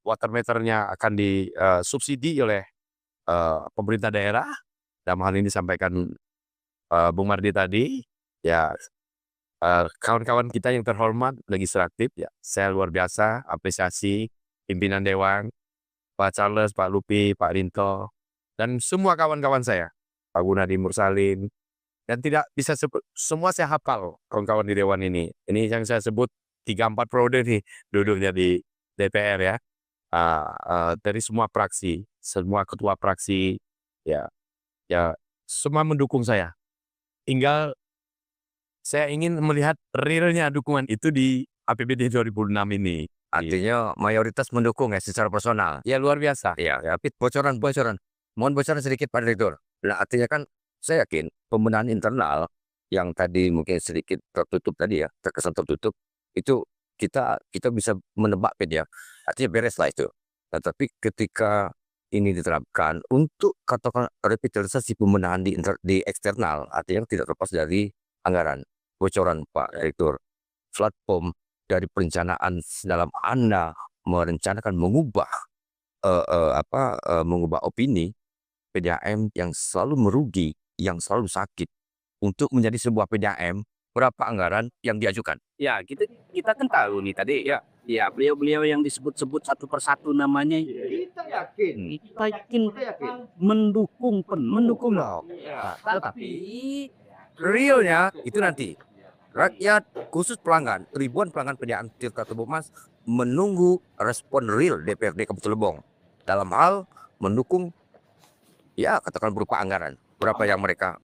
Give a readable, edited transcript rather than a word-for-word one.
water meternya akan disubsidi oleh pemerintah daerah. Dalam hal ini disampaikan Bung Mardi tadi, ya kawan-kawan kita yang terhormat legislatif, ya saya luar biasa apresiasi pimpinan Dewan, Pak Charles, Pak Lupi, Pak Rinto, dan semua kawan-kawan saya, Pak Gunadi Mursalin, dan tidak bisa semua saya hafal kawan-kawan di Dewan ini. Ini yang saya sebut 3-4 periode nih duduknya di DPR ya. Dari semua fraksi, semua ketua fraksi, ya ya semua mendukung saya. Tinggal saya ingin melihat realnya dukungan itu di APBD 2006 ini. Artinya mayoritas mendukung ya secara personal. Ya luar biasa. Ya, tapi bocoran-bocoran. Mohon bocoran sedikit Pak Direktur. Nah, artinya kan saya yakin pembenahan internal yang tadi mungkin sedikit tertutup tadi ya, terkesan tertutup, itu kita bisa menebak ya. Artinya beres lah itu. Nah, tapi ketika ini diterapkan untuk katakan revitalisasi pembenahan di eksternal, artinya tidak terlepas dari anggaran. Bocoran Pak Direktur, platform dari perencanaan dalam Anda merencanakan mengubah mengubah opini PDAM yang selalu merugi, yang selalu sakit, untuk menjadi sebuah PDAM, berapa anggaran yang diajukan? Ya, kita kan tahu nih tadi ya beliau-beliau yang disebut-sebut satu persatu namanya Kita yakin. kita yakin mendukung Mendukung loh. Ya, Tetapi realnya itu nanti rakyat khusus pelanggan, ribuan pelanggan PDAM Tirta Tebu Mas menunggu respon real DPRD Kabupaten Lebong dalam hal mendukung ya katakan berupa anggaran berapa yang mereka